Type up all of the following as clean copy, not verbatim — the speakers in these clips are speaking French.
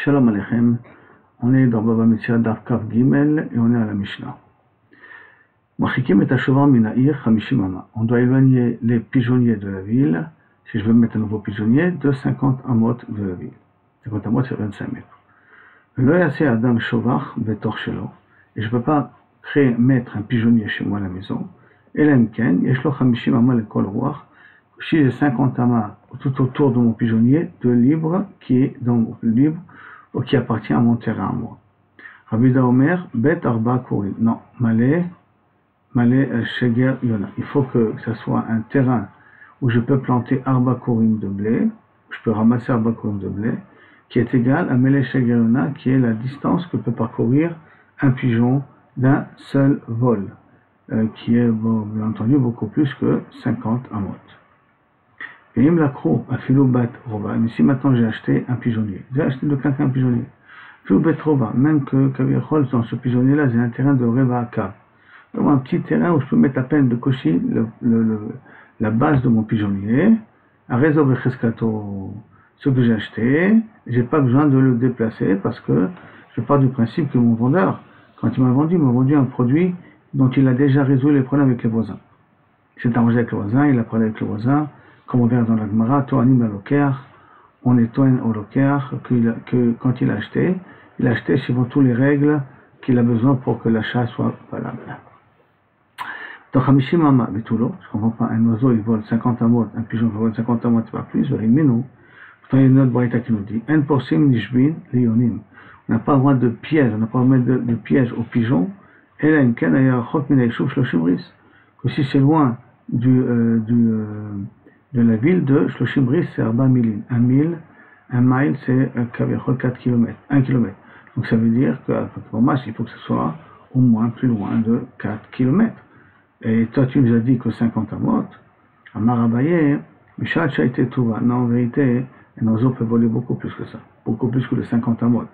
Shalom Aleichem, on est dans Baba Metzia Daf Kav Gimel et on est à la Mishnah. Machikim et Ashovar Minaïr Chamishim Ama. On doit éloigner les pigeonniers de la ville, si je veux mettre un nouveau pigeonnier, de 50 amot de la ville. 50 amot c'est 25 mètres. Le Yaseh Adam Shovar Betor Shelo. Et je ne peux pas mettre un pigeonnier chez moi à la maison. Et l'Emken, Yeshlo Chamishim Ama le Kol Ruach. Si j'ai 50 amas tout autour de mon pigeonnier, de libre, qui est dans mon libre, ou qui appartient à mon terrain à moi. Rabbi Omer, Bet Arba Kourin. Non, Malé Sheger Yona. Il faut que ce soit un terrain où je peux planter Arba Kourin de blé, je peux ramasser Arba Kourin de blé, qui est égal à Malé Sheger Yona, qui est la distance que peut parcourir un pigeon d'un seul vol, qui est, bien entendu, beaucoup plus que 50 amot. Et il me l'a cro à Filoubat Roba. Mais si maintenant j'ai acheté un pigeonnier, j'ai acheté de quelqu'un un pigeonnier, Filoubat Roba, même que Kavirchol, dans ce pigeonnier-là, j'ai un terrain de Reva Akav. Donc un petit terrain où je peux mettre à peine de cocher la base de mon pigeonnier, à réserver ce que j'ai acheté, j'ai pas besoin de le déplacer parce que je pars du principe que mon vendeur, quand il m'a vendu un produit dont il a déjà résolu les problèmes avec les voisins. Il s'est arrangé avec le voisin, il a parlé avec le voisin. Comme on verra dans la Gemara, Toanim la Loker, on est Toan au Loker, que quand il a acheté suivant toutes les règles qu'il a besoin pour que l'achat soit valable. Dans Chamishim Ama, Betulo, je ne comprends pas, un oiseau il vole 50 amot, un pigeon vole 50 amot, pas plus, mais non. Pourtant il y a une autre braïta qui nous dit, En porsim nishbin leonim. On n'a pas le droit de piège, on n'a pas le droit de mettre de piège aux pigeons, et là, Imken ayachot minaïchouf shloshim ris. Que si c'est loin de la ville de Shloshim Bris, c'est Arba Milin. Un mile, c'est 4 km, 1 km. Donc ça veut dire que, pour moi, il faut que ce soit au moins plus loin de 4 km. Et toi, tu nous as dit que 50 amot, à Marabaye, Mishad Shaite Touva. Non, en vérité, un oiseau peut voler beaucoup plus que ça, beaucoup plus que les 50 amot.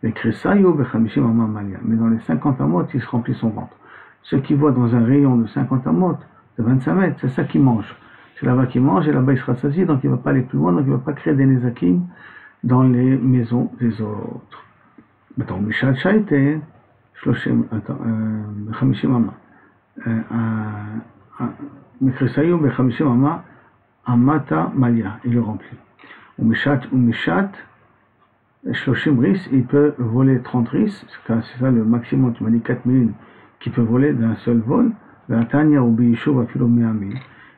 Mais Kresayo Bechamishim Ama Malia. Mais dans les 50 amot, il se remplit son ventre. Ceux qui voient dans un rayon de 50 amot, de 25 mètres, c'est ça qui mange. C'est là-bas qu'il mange et là-bas il sera saisi, donc il ne va pas aller plus loin, donc il ne va pas créer des nezakim dans les maisons des autres. Attends, Mishal Shaite, Chamishim Ama. Mekresayu Bechamishim Ama, Amata Malia, il le remplit. Ou Mishat, Shloshim Ris, il peut voler 30 ris, c'est ça le maximum, tu m'as dit 4 000 qui peut voler d'un seul vol, Tanya ou Biyishuv Afilomé.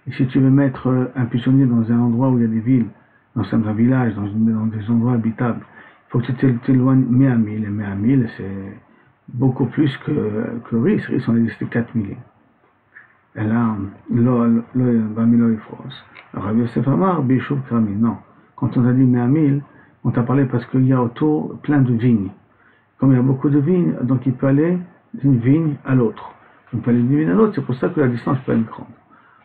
Et si tu veux mettre un pigeonnier dans un endroit où il y a des villes, dans un village, dans des endroits habitables, il faut que tu t'éloignes Méamil. Et Méamil, c'est beaucoup plus que Ris. Ris, on a dit c'était 4000. Et là, Bamilo Ifros. Rabbi Yosef Amar, Bishub Krami. Non. Quand on a dit Méamil, on t'a parlé parce qu'il y a autour plein de vignes. Comme il y a beaucoup de vignes, donc il peut aller d'une vigne à l'autre. Il peut aller d'une vigne à l'autre, c'est pour ça que la distance peut être grande.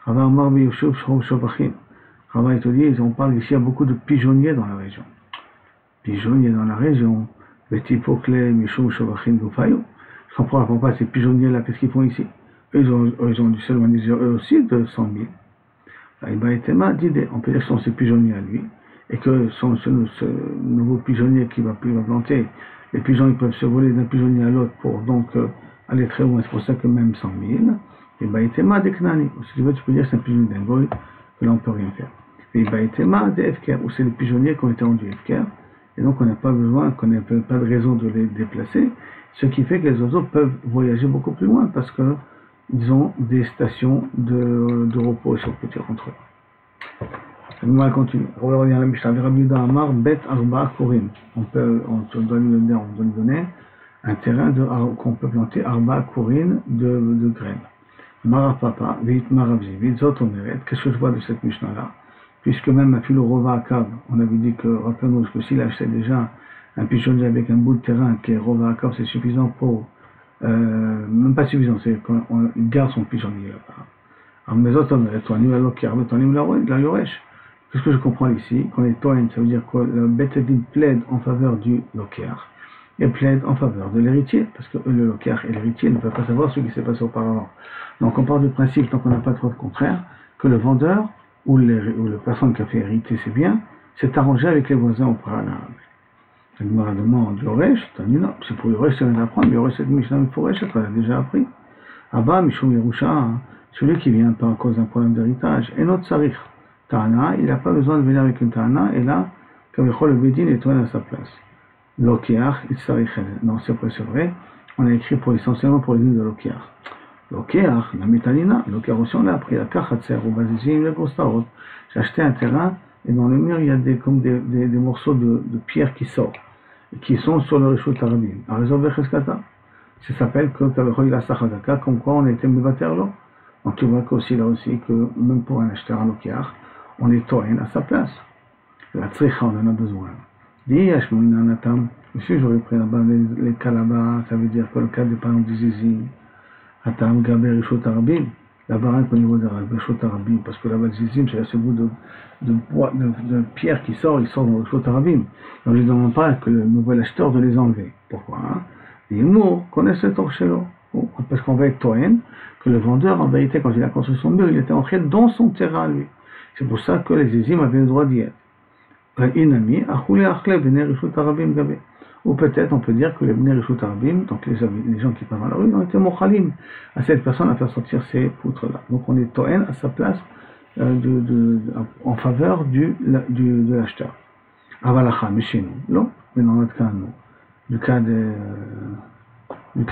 Rava Amar Biyushuv Shovachim. Rava te dit, on parle ici, il y a beaucoup de pigeonniers dans la région. Pigeonniers dans la région. Betipokle, Mishum Shovachim Gufayo. Je comprends pas ces pigeonniers-là, qu'est-ce qu'ils font ici? Eux, ils ont dû s'éloigner eux aussi de 100 000. Iba et Tema dit, on peut dire que ce sont ces pigeonniers à lui, et que ce nouveau pigeonnier qui va planter, les pigeons ils peuvent se voler d'un pigeonnier à l'autre pour donc aller très loin. C'est pour ça que même 100 000. Et Baïtema de Knani, ou si tu veux, tu peux dire que c'est un pigeonnier d'un goy, que là on ne peut rien faire. Et Baïtema de Efker, ou c'est les pigeonniers qui ont été rendus Efker, et donc on n'a pas besoin, qu'on n'a pas de raison de les déplacer, ce qui fait que les oiseaux peuvent voyager beaucoup plus loin, parce qu'ils ont des stations de repos, et sur petit entre eux. On va continuer. On va revenir à la Mishnah. Rabbi Yehuda Amar, Bet Arba Kourim. On doit lui donner un terrain qu'on peut planter Arba Kourin de graines. Marapapa, Veit Marabzi, Vitzot Omeret, qu'est-ce que je vois de cette Mishnah-là? Puisque même à Philorova Akav, on avait dit que, rappelons-nous que s'il achetait déjà un pigeonnier avec un bout de terrain qui est Rova Akav, c'est suffisant pour, même pas suffisant, c'est qu'on garde son pigeonnier là-bas. Alors, Mezot Omeret, Toanim la Loker, Toanim la Yoresh. Qu'est-ce que je comprends ici? Quand les Toanim, ça veut dire que le Betedin plaide en faveur du Loker. Et plaide en faveur de l'héritier, parce que le Loker et l'héritier ne peuvent pas savoir ce qui s'est passé auparavant. Donc on part du principe, tant qu'on n'a pas de preuve contraire, que le vendeur ou la personne qui a fait hériter ses biens s'est arrangé avec les voisins au préalable. La Gemara demande Yoresh, Tanina, c'est pour Yoresh, ça vient d'apprendre, mais Yoresh, c'est Mishnah Meforesh, elle a déjà appris. Abba, Mishum Yerusha, celui qui vient pas à cause d'un problème d'héritage, et notre Sarich, Tana, il n'a pas besoin de venir avec une Tana, et là, comme le Bédin est à sa place. Lokiach, il Sarich, non, c'est vrai, on a écrit essentiellement pour les lignes de Lokiach. Lokiach, la Mitanina, Lokiach aussi, on a appris la Kachatser, ou Bazizim, le Gostarot. J'ai acheté un terrain, et dans le mur, il y a des morceaux de pierre qui sortent, et qui sont sur le Rishut Arabim. À raison de Cheskata. Ça s'appelle que Kavechoy Sachadaka, comme quoi on était Mevater là. Donc tu vois qu'aussi là aussi, que même pour un acheteur à Lokiach, on est Toen à sa place. La Tzricha, on en a besoin. Dis, Hashmouna Natam, monsieur, j'aurais pris là-bas les cas là-bas, ça veut dire que le cas des parents du Zizi, Atam Gaber Rishut Arabim, la baraque au niveau de Rishut Arabim, parce que là-bas, le Zizim, c'est ce bout de pierre qui sort, il sort dans le Rishut Arabim. On ne lui demande pas que le nouvel acheteur de les enlever. Pourquoi les mots connaissent le torchello. Parce qu'on va être Toen, que le vendeur, en vérité, quand il a construit son mur, il était entré dans son terrain, lui. C'est pour ça que les Zizim avaient le droit d'y être. Inami, Achoulé Achle, Bnei Rishut Arabim Gabé. Ou peut-être on peut dire que les Bnei Rishut Arabim, donc les gens qui passent dans la rue, ont été Mochalim à cette personne à faire sortir ces poutres-là. Donc on est Toen à sa place en faveur de l'acheteur. Avalacha, mais chez nous, non, mais dans notre cas, non. Du cas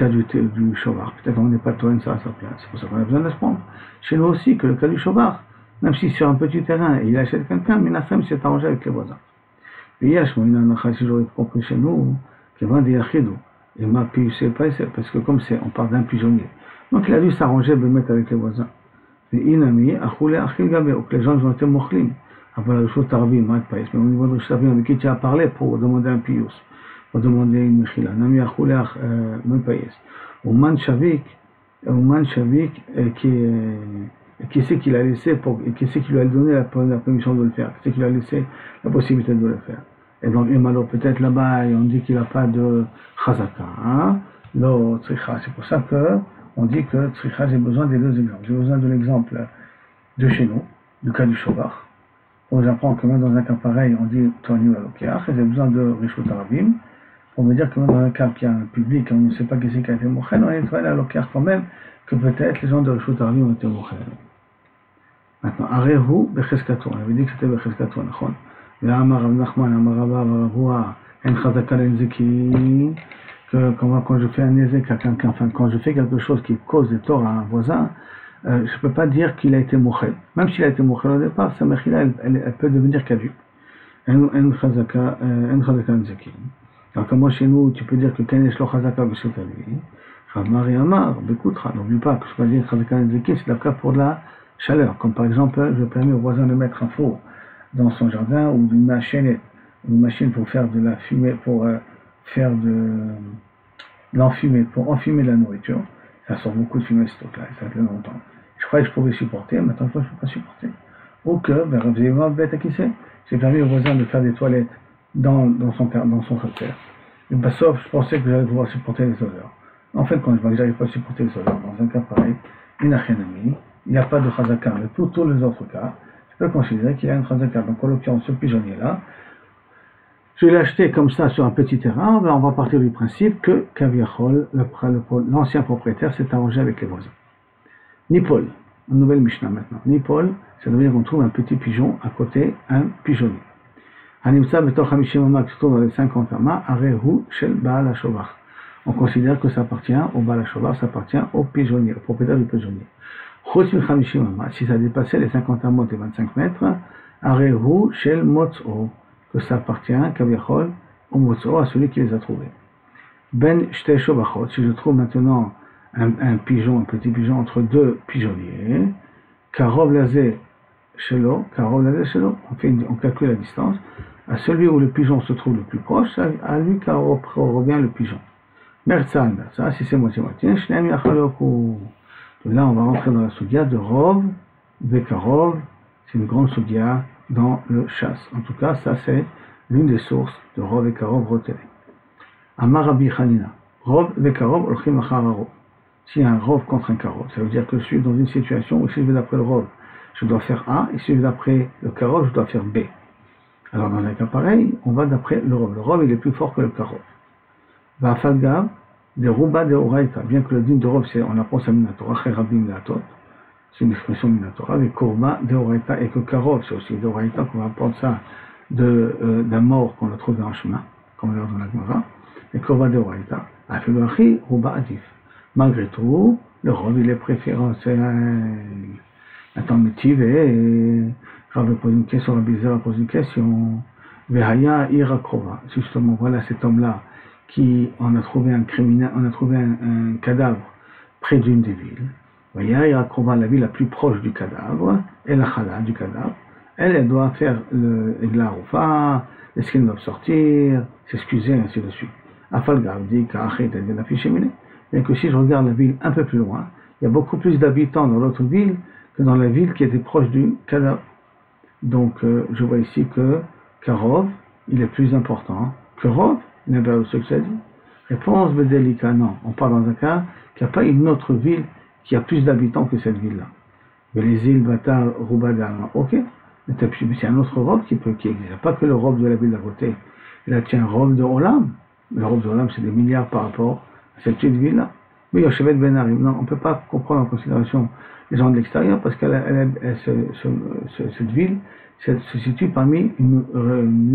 du Shovar. Peut-être qu'on n'est pas Toen ça à sa place. C'est pour ça qu'on a besoin de se prendre. Chez nous aussi, que le cas du Shovar, même si sur un petit terrain, il achète quelqu'un, mais Nassam s'est arrangé avec les voisins. Et Yash, moi, si j'aurais compris chez nous, qu'il vend des Yachidou. Et ma puis c'est pas, parce que comme on parle d'un pigeonnier. Donc il a dû s'arranger de mettre avec les voisins. Et Inami, Achoulé, Achil Gabé, ou que les gens ont été Mochlim. Après la chose Tarabim, mais au niveau de Tarabim, avec qui tu as parlé pour demander un pius. Pour demander une mechila. Nami Achoulé, même pas yes. Ou Man Shavik, qui c'est qu'il a laissé, qui c'est qui lui a donné la permission de le faire, qui c'est qui lui a laissé la possibilité de le faire. Et donc, alors peut-être là-bas, on dit qu'il n'a pas de chazaka, hein? Non, tzricha. C'est pour ça qu'on dit que tzricha, j'ai besoin des deux exemples. J'ai besoin de l'exemple de chez nous, du cas du shovar. On vous apprend que même dans un cas pareil, on dit Tony à Lokiach, et j'ai besoin de Rishut Arabim, pour me dire que même dans un cas qui a un public, on ne sait pas qui c'est qui a été mochen, on est Tony à Lokiach quand même, que peut-être les gens de Rishut Arabim ont été mochen. Maintenant, Arehu Becheskato, on avait dit que c'était Becheskato, Nachon. Amar Rav Nachman, Amar Rabba, Varavua, En Chazaka Lenzeki, que quand je fais un nezek à quelqu'un, enfin quand je fais quelque chose qui cause des torts à un voisin, je ne peux pas dire qu'il a été mochel. Même s'il a été mochel au départ, sa mechila, elle peut devenir caduque. En Chazaka Lenzeki. Alors comme moi chez nous, tu peux dire que Ken Eshlo Chazaka B'Shetali, Rav Mari Amar, Bekutra, n'oublie pas que je peux dire Chazaka Lenzeki, c'est le cas pour de la chaleur. Comme par exemple, je permets au voisin de mettre un four dans son jardin ou une machine pour faire de la fumée, pour faire de l'enfumer, pour enfumer de la nourriture. Ça sort beaucoup de fumée ce truc-là, ça fait longtemps. Je croyais que je pouvais supporter, maintenant je ne peux pas supporter. Ou que, vous avez vu bête à qui c'est? J'ai permis au voisin de faire des toilettes dans son cratère. Et bah, sauf, je pensais que j'allais pouvoir supporter les odeurs. En fait, quand je vois que j'arrive pas à supporter les odeurs, dans un cas pareil, il n'a rien mis, il n'y a pas de chazaka, mais pour tous les autres cas, je peux considérer qu'il y a une chazaka. Donc en l'occurrence, ce pigeonnier-là, je l'ai acheté comme ça sur un petit terrain, on va partir du principe que Kaviachol, l'ancien propriétaire, s'est arrangé avec les voisins. Nipol, une nouvelle Mishnah maintenant. Nipol, ça veut dire qu'on trouve un petit pigeon à côté, un pigeonnier. Hanimsa betor hamishim ama, qui se trouve dans les 50 amas, arehu shel Baal HaShovar. On considère que ça appartient au Baal HaShovar, ça appartient au pigeonnier, au propriétaire du pigeonnier. Si ça dépassait les 50 amot et 25 mètres, Arehu Shel Motzo, que ça appartient, Kaviachol, au Motzo, à celui qui les a trouvés. Ben Shte Shobachot, si je trouve maintenant un petit pigeon entre deux pigeonniers, Karov Lazé Shelo, on calcule la distance, à celui où le pigeon se trouve le plus proche, à lui revient le pigeon. Merzan, ça, si c'est moitié-moitié, Shneim Yachaloku. Là, on va rentrer dans la sugia de Rov, Vekarov, c'est une grande sugia dans le chasse. En tout cas, ça c'est l'une des sources de Rov et Karov retelées. Amar Rabbi Hanina, Rov, Vekarov, Olchim Achararo. S'il y a un Rov contre un Karov, ça veut dire que je suis dans une situation où si je vais d'après le Rov, je dois faire A, et si je vais d'après le Karov, je dois faire B. Alors dans un cas pareil, on va d'après le Rov. Le Rov, il est plus fort que le Karov. Va'afalgav, des Ruba de Oraita, bien que le din de Rov, on apprend ça Minatora, Cherabim Minatot, c'est une expression Minatora, mais Korba de Oraita et que Karov, c'est aussi de Oraita qu'on va apprendre ça d'un mort qu'on a trouvé en chemin, comme on l'a dans la Gemara, et Korba de Oraita, Afiluachi, Ruba Adif. Malgré tout, le Rov, il est préférentiel. Attends, et Rav pose une question, Rabbi Zera pose une question. Vehaya Ira Krova. Justement, voilà cet homme-là qui on a trouvé un criminel, on a trouvé un cadavre près d'une des villes. Vehaya Ira Krova, la ville la plus proche du cadavre, et la chala du cadavre. Elle doit faire la roufa, les skins doivent sortir, s'excuser, ainsi de suite. Afalgav dit qu'Achet est la fiche éminée. Mais que si je regarde la ville un peu plus loin, il y a beaucoup plus d'habitants dans l'autre ville que dans la ville qui était proche du cadavre. Donc, je vois ici que Karov, il est plus important que Rov, il n'est pas ce que ça dit. Réponse Bedelika, non. On parle dans un cas qu'il n'y a pas une autre ville qui a plus d'habitants que cette ville-là. Mais les îles Batar, Ruba, Dalma, ok. Mais c'est un autre Rov qui existe. Il n'y a pas que le Rov de la ville d'à côté. Il a un Rov de Olam. Le Rov de Olam, c'est des milliards par rapport à cette petite ville-là. Mais Yoshevet Ben Arim, non, on ne peut pas prendre en considération les gens de l'extérieur parce que cette ville se situe parmi une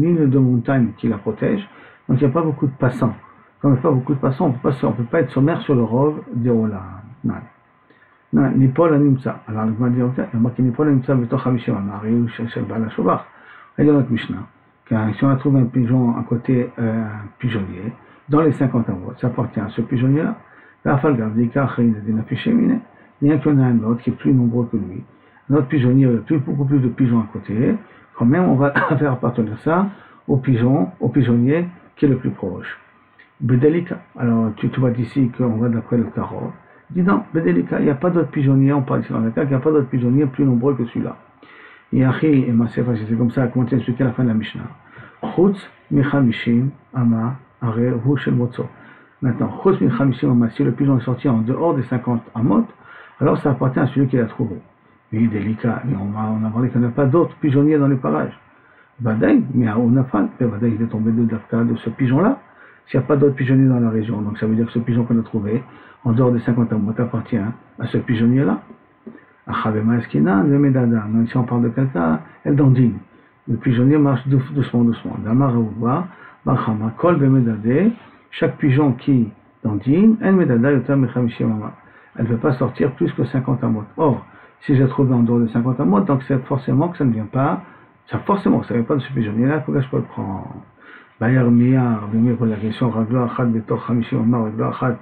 ligne de montagne qui la protège, donc il n'y a pas beaucoup de passants. Quand il n'y a pas beaucoup de passants, on ne peut pas être sommaire sur le Rov de Olam. Non, Nipol Animsa. Alors, on va dire, il y a marqué Nipol Animsa Betoch Hamishim Amari ou Shel Bala Shovach. Et dans notre Mishnah, si on a trouvé un pigeon à côté, un pigeonnier, dans les 50 amours, ça appartient à ce pigeonnier-là. Bien qu'il y en a un autre qui est plus nombreux que lui, un autre pigeonnier, il y a beaucoup plus de pigeons à côté, quand même on va faire appartenir ça au pigeonnier qui est le plus proche. Bedelika, alors tu vois d'ici qu'on va d'après le Karov, dis non, Bedelika, il n'y a pas d'autres pigeonniers, on parle ici dans le cas qu'il n'y a pas d'autres pigeonniers plus nombreux que celui-là. Yachi et Masefa, c'est comme ça, comment tu expliqué à la fin de la Mishnah. Chutz Michamishim Ama Are Hu Shel Motso. Maintenant, si le pigeon est sorti en dehors des 50 amot, alors ça appartient à celui qui l'a trouvé. Oui, délicat, mais on a parlé qu'il n'y a pas d'autres pigeonniers dans les parages. Badaï, mais à Onafal, Badaï, il est tombé de ce pigeon-là, s'il n'y a pas d'autres pigeonniers dans la région. Donc ça veut dire que ce pigeon qu'on a trouvé, en dehors des 50 amot, appartient à ce pigeonnier-là. Achavema Eskina, le Medada. Même si on parle de quelqu'un, elle dandine. Le pigeonnier marche doucement. Damar Aouba, Bachama, Kol Bemedade. Chaque pigeon qui dandine, elle ne peut pas sortir plus que 50 amot. Or, si j'ai trouvé en dehors de 50 amot, donc c'est forcément que ça ne vient pas, ça ne vient pas de ce pigeonnier-là, pourquoi je peux le prendre? Bayar Miyar, pour la question, Raglo Achad, Betor Chamishim Amar, Raglo Achad,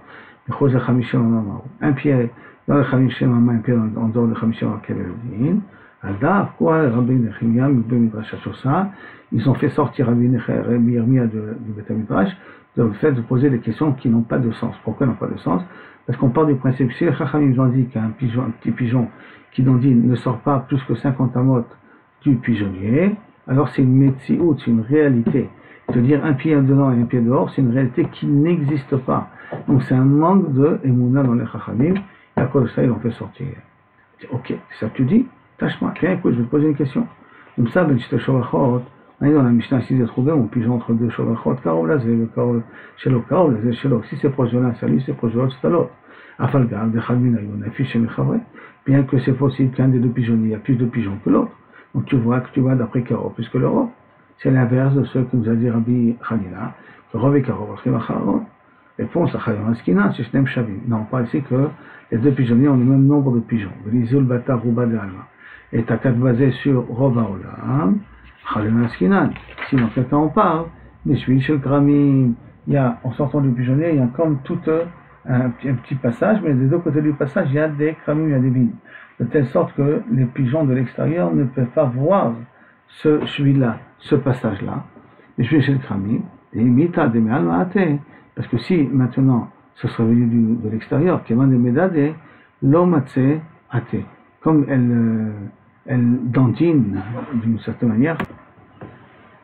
Bechose Chamishim Amar. Un pied dans le Chamishim Amar, un pied en dehors de Chamishim Amar, quel est le din? Alda, quoi, Rabbi Nechemia, Midrash Shosa, ils ont fait sortir Rabbi Yirmiyah du Beth Midrash, le fait de poser des questions qui n'ont pas de sens. Pourquoi n'ont pas de sens? Parce qu'on part du principe, si les Chachamim ont dit qu'un petit pigeon qui dandine ne sort pas plus que 50 amot du pigeonnier, alors c'est une metsiout, c'est une réalité. De dire un pied dedans et un pied dehors, c'est une réalité qui n'existe pas. Donc c'est un manque de émouna dans les Chachamim, et à cause de ça, ils l'ont fait sortir. Ok, c'est ça que tu dis? Tâche-moi, tiens, écoute, je vais te poser une question. Comme ça, ben, je Shovachot, on est dans la Mishnah ici de trouver mon pigeon entre deux Shovachot, Karov là, c'est le Karov chez l'autre, Karov là, c'est chez l'autre. Si c'est proche de l'un, c'est à lui, c'est proche de l'autre, c'est à l'autre. Afalgav, de Chadmina, il y a une fiche chez Mechavre. Bien que c'est possible qu'un des deux pigeonniers, il y a plus de pigeons que l'autre. Donc tu vois d'après Karov, puisque le Rov, c'est l'inverse de ce que nous a dit Rabbi Hanina, que Rov et Karov, réponse à Chayam Askina, c'est Shnem Shavim. Non, on parle ici que les deux pigeonniers ont le même nombre de pigeons. Velizul Batar Ruba de Alma. Et t'as qu'à te baser sur Rov Haolam, Chayam Askinan. Si dans quelqu'un on parle, mais je suis le Gramim, il y a, en sortant du pigeonnier, il y a comme tout un petit passage, mais des deux côtés du passage, il y a des Gramim, il y a des vignes. De telle sorte que les pigeons de l'extérieur ne peuvent pas voir ce chemin-là, ce passage-là. Mais je suis chez le Gramim, et Mita de Mealmaate. Parce que si maintenant ce serait venu de l'extérieur, Keman de Medade, l'omatse ate, comme elle dandine d'une certaine manière,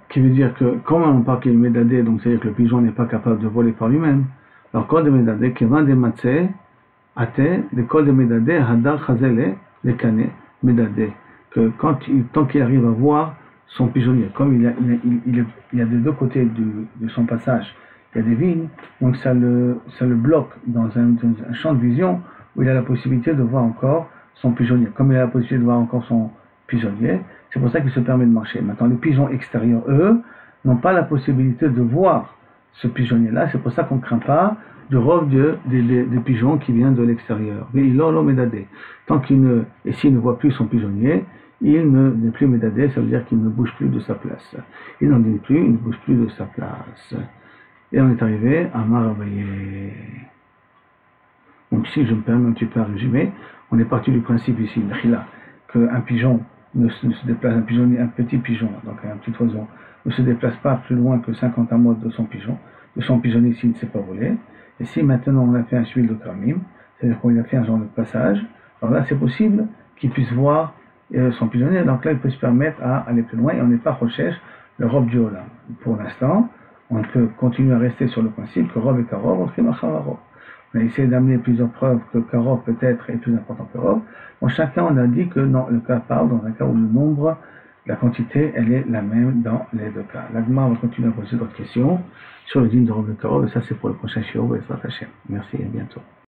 qui veut dire que, comme on parle qu'il est Medade, donc c'est-à-dire que le pigeon n'est pas capable de voler par lui-même, alors Kol de Medade, Keman de Matse ate, le Kol de Medade, Hadar Chazele, le Kane, Medade, que tant qu'il arrive à voir son pigeonnier. Comme il y a de deux côtés de son passage, il y a des vignes, donc ça le bloque dans un champ de vision où il a la possibilité de voir encore son pigeonnier. Comme il a la possibilité de voir encore son pigeonnier, c'est pour ça qu'il se permet de marcher. Maintenant, les pigeons extérieurs, eux, n'ont pas la possibilité de voir ce pigeonnier-là. C'est pour ça qu'on ne craint pas du rôle des pigeons qui viennent de l'extérieur. Tant qu'il ne, et s'il ne voit plus son pigeonnier, il n'est plus médadé, ça veut dire qu'il ne bouge plus de sa place. Il n'en dit plus, il ne bouge plus de sa place. Et on est arrivé à Marabaye. Donc si je me permets un petit peu à résumer, on est parti du principe ici, qu'un pigeon ne se déplace, un petit pigeon, donc un petit oiseau, ne se déplace pas plus loin que 50 amotes de son pigeon, de son pigeonnier s'il ne s'est pas volé. Et si maintenant on a fait un suivi de Kramim, c'est-à-dire qu'on a fait un genre de passage, alors là c'est possible qu'il puisse voir son pigeonnier, donc là il peut se permettre à aller plus loin et on n'est pas recherche le robe du Olam. Pour l'instant, on peut continuer à rester sur le principe que robe et karov, on fait machararo. On a essayé d'amener plusieurs preuves que karov peut-être est plus important que robe. Bon, chacun on a dit que non, le cas parle dans un cas où le nombre, la quantité, elle est la même dans les deux cas. L'Agma va continuer à poser d'autres questions sur le dîme de robe et karov, et ça c'est pour le prochain shiur. Merci et à bientôt.